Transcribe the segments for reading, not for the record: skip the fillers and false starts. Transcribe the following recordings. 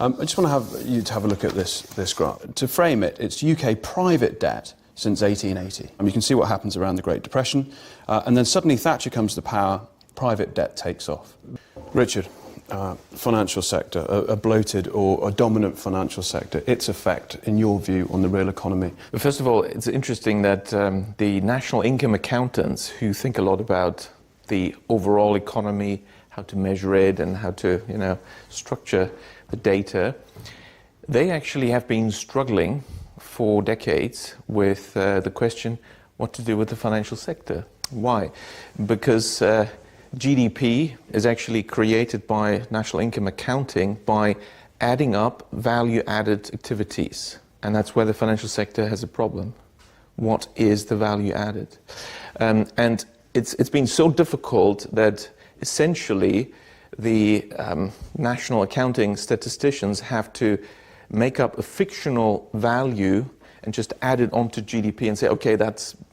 I just want to have you to have a look at this graph. To frame it, it's UK private debt since 1880. And you can see what happens around the Great Depression. And then suddenly Thatcher comes to power, private debt takes off. Richard, financial sector, a bloated or a dominant financial sector, its effect, in your view, on the real economy? First of all, it's interesting that the national income accountants, who think a lot about the overall economy, how to measure it and how to, structure the data, they actually have been struggling for decades with the question what to do with the financial sector. Why? Because GDP is actually created by national income accounting by adding up value-added activities. And that's where the financial sector has a problem. What is the value added? And it's been so difficult that essentially the national accounting statisticians have to make up a fictional value and just add it onto GDP and say, okay,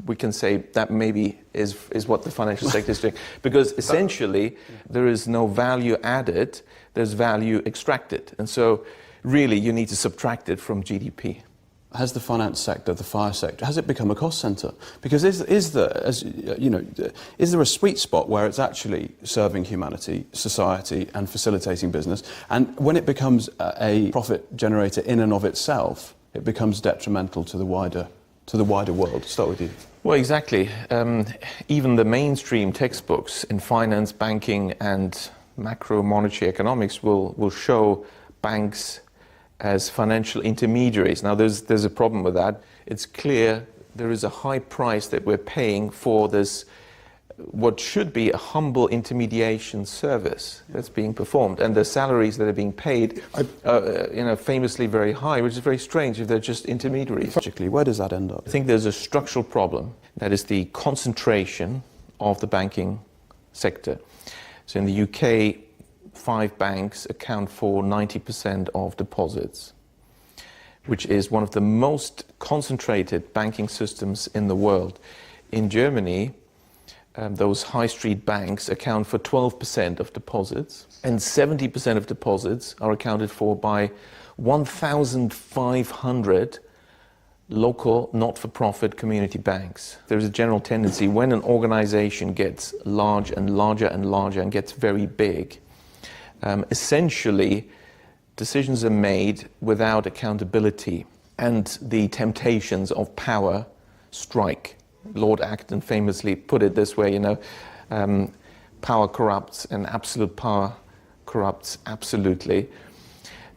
we can say that maybe is what the financial sector is doing. Because essentially, there is no value added, there's value extracted. And so really, you need to subtract it from GDP. Has the finance sector, the fire sector, has it become a cost centre? Because is there a sweet spot where it's actually serving humanity, society, and facilitating business? And when it becomes a profit generator in and of itself, it becomes detrimental to the wider world. Start with you. Well, exactly. Even the mainstream textbooks in finance, banking, and macro monetary economics will show banks as financial intermediaries. Now, there's a problem with that. It's clear there is a high price that we're paying for this, what should be a humble intermediation service that's being performed, and the salaries that are being paid are, famously very high, which is very strange if they're just intermediaries. Logically, where does that end up? I think there's a structural problem. That is the concentration of the banking sector. So in the UK, 5 banks account for 90% of deposits, which is one of the most concentrated banking systems in the world. In Germany, those high street banks account for 12% of deposits, and 70% of deposits are accounted for by 1,500 local not-for-profit community banks. There's a general tendency when an organization gets large and larger and larger and gets very big, essentially decisions are made without accountability, and the temptations of power strike. Lord Acton famously put it this way, power corrupts and absolute power corrupts absolutely.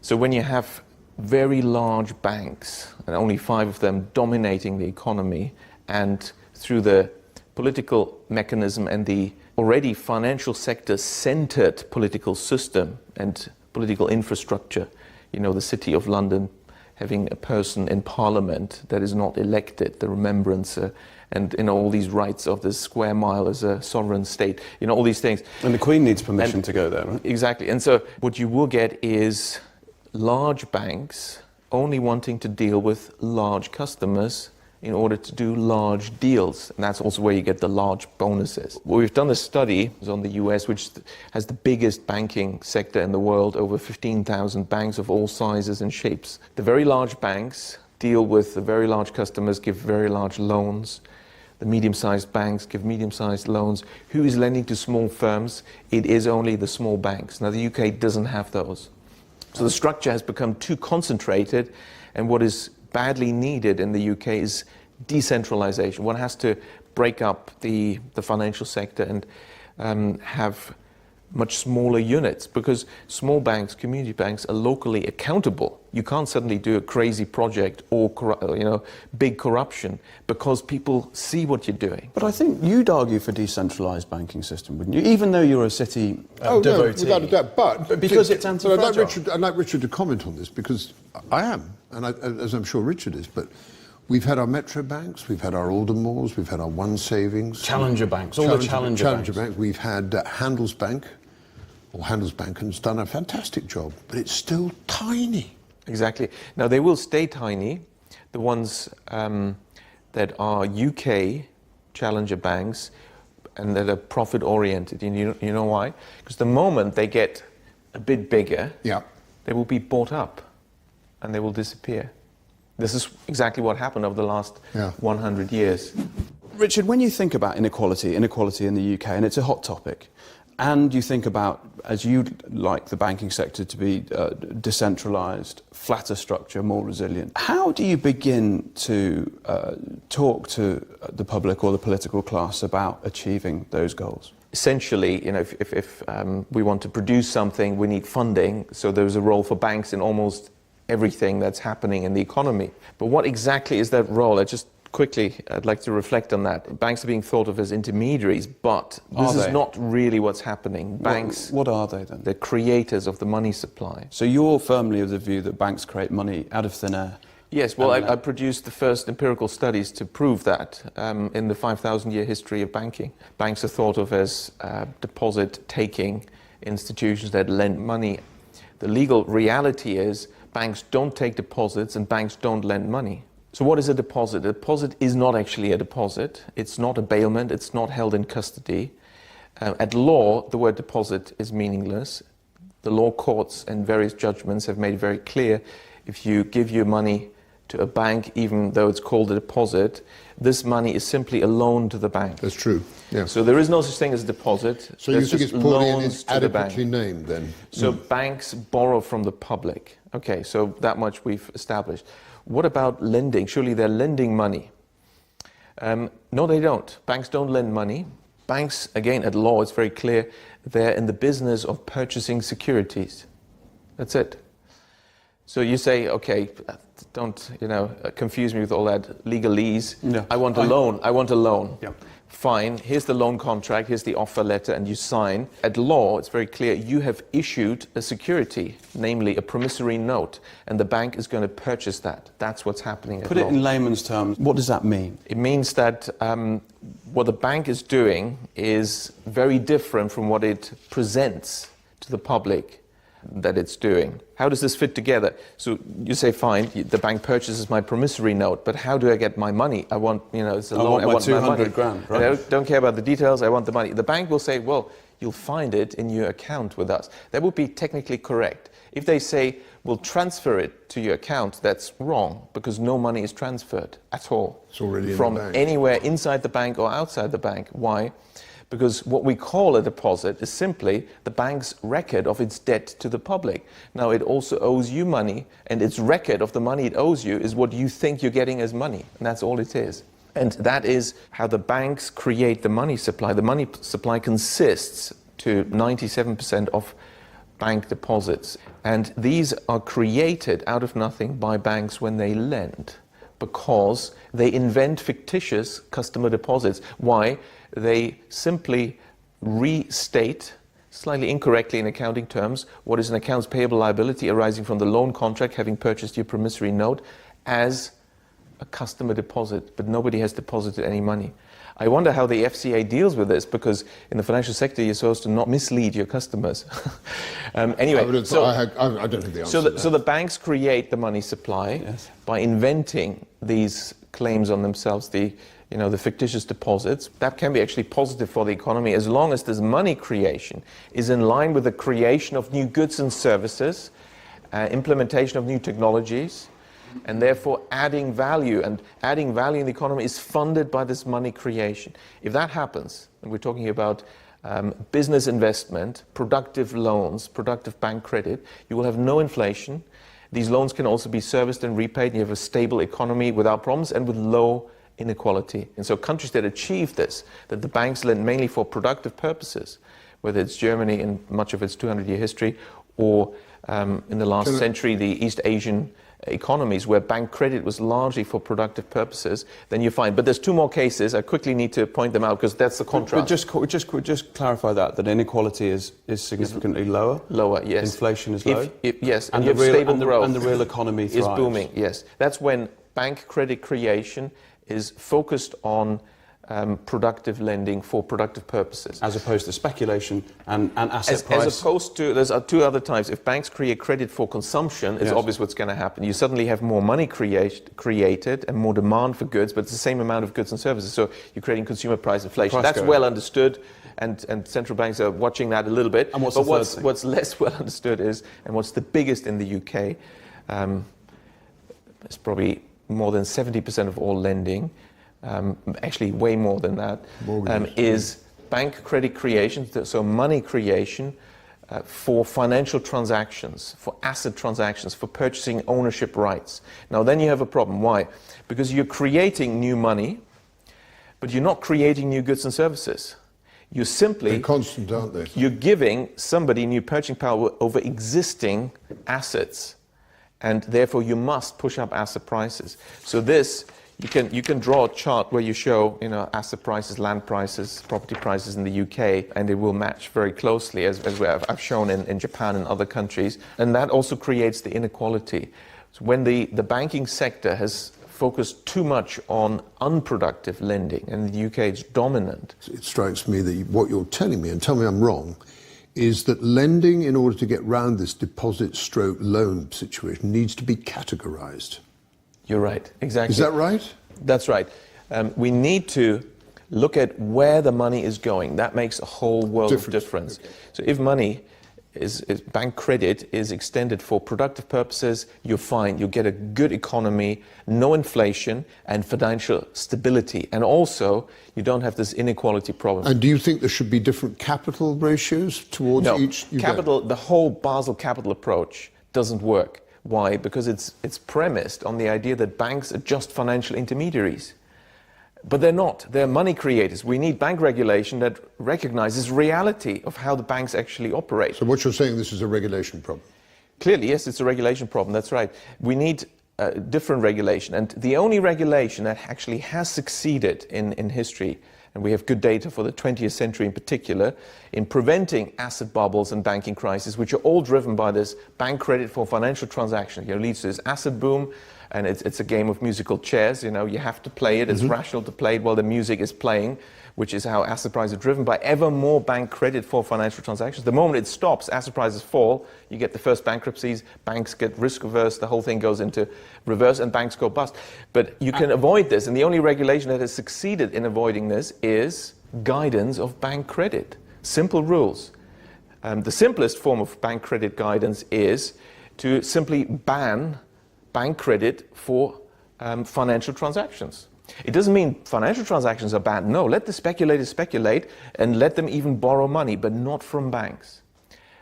So when you have very large banks, and only 5 of them dominating the economy, and through the political mechanism and the already financial sector centered political system and political infrastructure, the City of London having a person in Parliament that is not elected, the remembrancer, and all these rights of the square mile as a sovereign state, all these things. And the Queen needs permission to go there, right? Exactly. And so what you will get is large banks only wanting to deal with large customers in order to do large deals. And that's also where you get the large bonuses. Well, we've done a study on the US, which has the biggest banking sector in the world, over 15,000 banks of all sizes and shapes. The very large banks deal with the very large customers, give very large loans. The medium-sized banks give medium-sized loans. Who is lending to small firms? It is only the small banks. Now, the UK doesn't have those. So the structure has become too concentrated, and what is badly needed in the UK is decentralization. One has to break up the financial sector and have much smaller units, because small banks, community banks, are locally accountable. You can't suddenly do a crazy project or big corruption because people see what you're doing. But I think you'd argue for decentralized banking system, wouldn't you? Even though you're a city devotee. No, without a doubt. But because it's anti-fragile. I'd like Richard to comment on this, because I am, and as I'm sure Richard is, but we've had our Metro banks, we've had our Aldermores, we've had our One Savings. Challenger banks, all the challenger banks. We've had Handelsbanken's done a fantastic job, but it's still tiny. Exactly. Now, they will stay tiny. The ones that are UK challenger banks and that are profit-oriented. You know why? Because the moment they get a bit bigger, they will be bought up and they will disappear. This is exactly what happened over the last 100 years. Richard, when you think about inequality in the UK, and it's a hot topic, and you think about, as you'd like the banking sector to be decentralised, flatter structure, more resilient, how do you begin to talk to the public or the political class about achieving those goals? Essentially, if we want to produce something, we need funding, so there's a role for banks in almost everything that's happening in the economy. But what exactly is that role? I'd like to reflect on that. Banks are being thought of as intermediaries, but this is not really what's happening. Banks... What are they then? They're creators of the money supply. So you're firmly of the view that banks create money out of thin air? Yes, well, I produced the first empirical studies to prove that in the 5,000-year history of banking. Banks are thought of as deposit-taking institutions that lend money. The legal reality is banks don't take deposits and banks don't lend money. So what is a deposit? A deposit is not actually a deposit. It's not a bailment. It's not held in custody. At law, the word deposit is meaningless. The law courts and various judgments have made it very clear if you give your money to a bank, even though it's called a deposit, this money is simply a loan to the bank. That's true, yeah. So there is no such thing as a deposit. So you think it's poorly and adequately named then? So banks borrow from the public. Okay, so that much we've established. What about lending? Surely they're lending money. No, they don't. Banks don't lend money. Banks, again, at law, it's very clear, they're in the business of purchasing securities. That's it. So you say, okay, don't confuse me with all that legalese. No. I want a loan. I want a loan. Yeah. Fine. Here's the loan contract. Here's the offer letter, and you sign. At law, it's very clear. You have issued a security, namely a promissory note, and the bank is going to purchase that. That's what's happening at law. Put it in layman's terms. What does that mean? It means that what the bank is doing is very different from what it presents to the public that it's doing. How does this fit together? So you say, fine, the bank purchases my promissory note, but how do I get my money? I want, it's a loan. I want 200 grand, right? I don't care about the details, I want the money. The bank will say, well, you'll find it in your account with us. That would be technically correct. If they say, we'll transfer it to your account, that's wrong, because no money is transferred at all. It's already from in the bank. Anywhere inside the bank or outside the bank. Why? Because what we call a deposit is simply the bank's record of its debt to the public. Now, it also owes you money, and its record of the money it owes you is what you think you're getting as money, and that's all it is. And that is how the banks create the money supply. The money supply consists to 97% of bank deposits, and these are created out of nothing by banks when they lend, because they invent fictitious customer deposits. Why? They simply restate, slightly incorrectly in accounting terms, what is an accounts payable liability arising from the loan contract having purchased your promissory note as a customer deposit, but nobody has deposited any money. I wonder how the FCA deals with this, because in the financial sector you're supposed to not mislead your customers. Anyway, I don't think the answer so the banks create the money supply by inventing these claims on themselves, the fictitious deposits. That can be actually positive for the economy as long as this money creation is in line with the creation of new goods and services, implementation of new technologies, and therefore adding value. And adding value in the economy is funded by this money creation. If that happens, and we're talking about business investment, productive loans, productive bank credit, you will have no inflation. These loans can also be serviced and repaid, and you have a stable economy without problems and with low inequality. And so countries that achieve this, that the banks lend mainly for productive purposes, whether it's Germany in much of its 200-year history, or in the last century, the East Asian economies where bank credit was largely for productive purposes, then you find. But there's two more cases. I quickly need to point them out because that's the contrast. But just clarify that inequality is significantly lower? Lower, yes. Inflation is low? Yes, and you have stable growth. And the real economy thrives. Is booming, yes. That's when bank credit creation is focused on productive lending for productive purposes. As opposed to speculation and asset price. As opposed to, there's two other types. If banks create credit for consumption, it's obvious what's going to happen. You suddenly have more money created and more demand for goods, but it's the same amount of goods and services. So you're creating consumer price inflation. That's well understood. and central banks are watching that a little bit. And what's but the third thing? what's less well understood is, and what's the biggest in the UK, it's probably more than 70% of all lending, actually way more than that, is bank credit creation, so money creation for financial transactions, for asset transactions, for purchasing ownership rights. Now then you have a problem. Why? Because you're creating new money, but you're not creating new goods and services. You're simply... They're constant, aren't they? You're giving somebody new purchasing power over existing assets, and therefore you must push up asset prices. So this, you can draw a chart where you show, you know, asset prices, land prices, property prices in the UK, and it will match very closely as I've shown in Japan and other countries, and that also creates the inequality. So when the banking sector has focused too much on unproductive lending, and in the UK it's dominant. It strikes me that what you're telling me, and tell me I'm wrong, is that lending, in order to get round this deposit/loan situation, needs to be categorised. You're right, exactly. Is that right? That's right. We need to look at where the money is going. That makes a whole world of difference. Okay. So if money bank credit is extended for productive purposes, you're fine. You get a good economy, no inflation, and financial stability. And also, you don't have this inequality problem. And do you think there should be different capital ratios towards each? Capital, the whole Basel capital approach doesn't work. Why? Because it's premised on the idea that banks are just financial intermediaries. But they're not. They're money creators. We need bank regulation that recognizes reality of how the banks actually operate. So what you're saying, this is a regulation problem? Clearly, yes, it's a regulation problem. That's right. We need different regulation. And the only regulation that actually has succeeded in history, and we have good data for the 20th century in particular, in preventing asset bubbles and banking crises, which are all driven by this bank credit for financial transactions. You know, leads to this asset boom. And it's a game of musical chairs, you know, you have to play it, it's rational to play it while the music is playing, which is how asset prices are driven by ever more bank credit for financial transactions. The moment it stops, asset prices fall, you get the first bankruptcies, banks get risk averse, the whole thing goes into reverse and banks go bust. But you can avoid this, and the only regulation that has succeeded in avoiding this is guidance of bank credit. Simple rules. The simplest form of bank credit guidance is to simply ban bank credit for financial transactions. It doesn't mean financial transactions are bad. No, let the speculators speculate and let them even borrow money, but not from banks.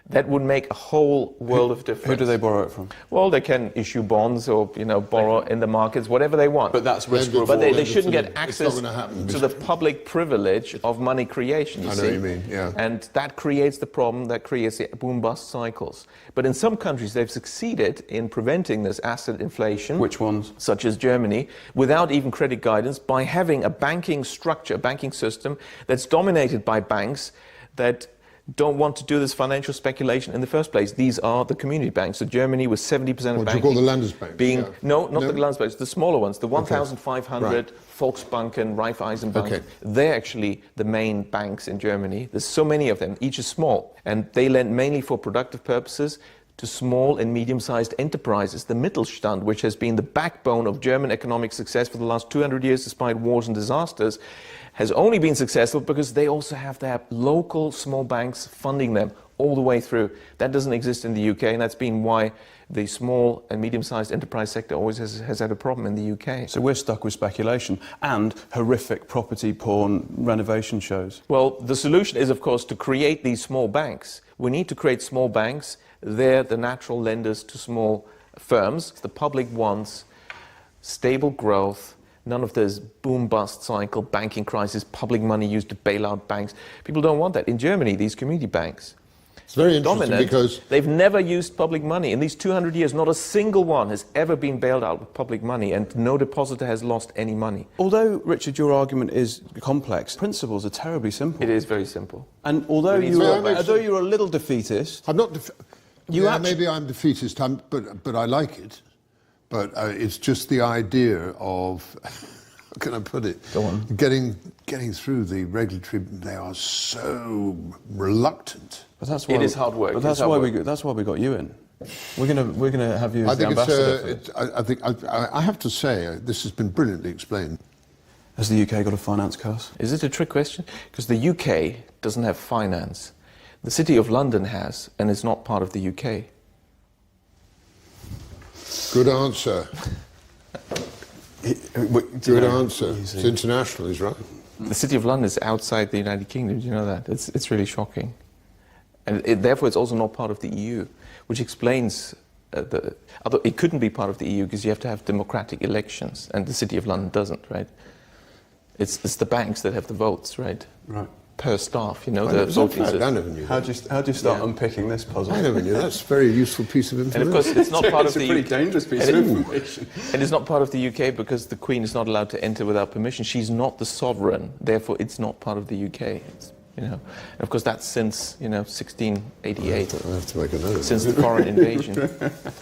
That would make a whole world of difference. Who do they borrow it from? Well, they can issue bonds or, you know, borrow in the markets, whatever they want. But that's risk reward. But they shouldn't get access to the public privilege of money creation, you see. I know what you mean, yeah. And that creates the problem, that creates the boom-bust cycles. But in some countries, they've succeeded in preventing this asset inflation. Which ones? Such as Germany, without even credit guidance, by having a banking structure, a banking system that's dominated by banks that don't want to do this financial speculation in the first place. These are the community banks. So Germany was 70% of banking. What do you call the Landesbanks? Being, no, not the Landesbanks, the smaller ones, the 1,500 Volksbanken, Raiffeisenbank. Okay. They're actually the main banks in Germany. There's so many of them, each is small. And they lend mainly for productive purposes to small and medium-sized enterprises, the Mittelstand, which has been the backbone of German economic success for the last 200 years despite wars and disasters, has only been successful because they also have their local small banks funding them all the way through. That doesn't exist in the UK, and that's been why the small and medium-sized enterprise sector always has had a problem in the UK. So we're stuck with speculation and horrific property porn renovation shows. Well, the solution is, of course, to create these small banks. We need to create small banks. They're the natural lenders to small firms. The public wants stable growth, none of this boom-bust cycle, banking crisis, public money used to bail out banks. People don't want that. In Germany, these community banks, it's very interesting dominant, because they've never used public money. In these 200 years, not a single one has ever been bailed out with public money, and no depositor has lost any money. Although, Richard, your argument is complex, principles are terribly simple. It is very simple. And although you're a little defeatist... I'm not... maybe I'm defeatist, but I like it. But it's just the idea of, how can I put it? Go on. Getting through the regulatory, they are so reluctant. But that's why it is hard work. But that's why we got you in. We're gonna have you as the ambassador. I have to say, this has been brilliantly explained. Has the UK got a finance curse? Is it a trick question? Because the UK doesn't have finance. The City of London has, and it's not part of the UK. Good answer. Good answer. It's Easy. international, he's right. The City of London is outside the United Kingdom. Do you know that? It's really shocking. And therefore, it's also not part of the EU, which explains although it couldn't be part of the EU because you have to have democratic elections, and the City of London doesn't, right? It's the banks that have the votes, right? Right. Per staff, the Is that voting fact? I system. never knew How that. do you start Yeah. unpicking this puzzle? I never knew. That's a very useful piece of And information. of course, it's not part It's of a the pretty dangerous piece and of it- information. And it's not part of the UK because the Queen is not allowed to enter without permission. She's not the sovereign, therefore it's not part of the UK. And of course that's since 1688, I have to make a note of since that. the foreign invasion.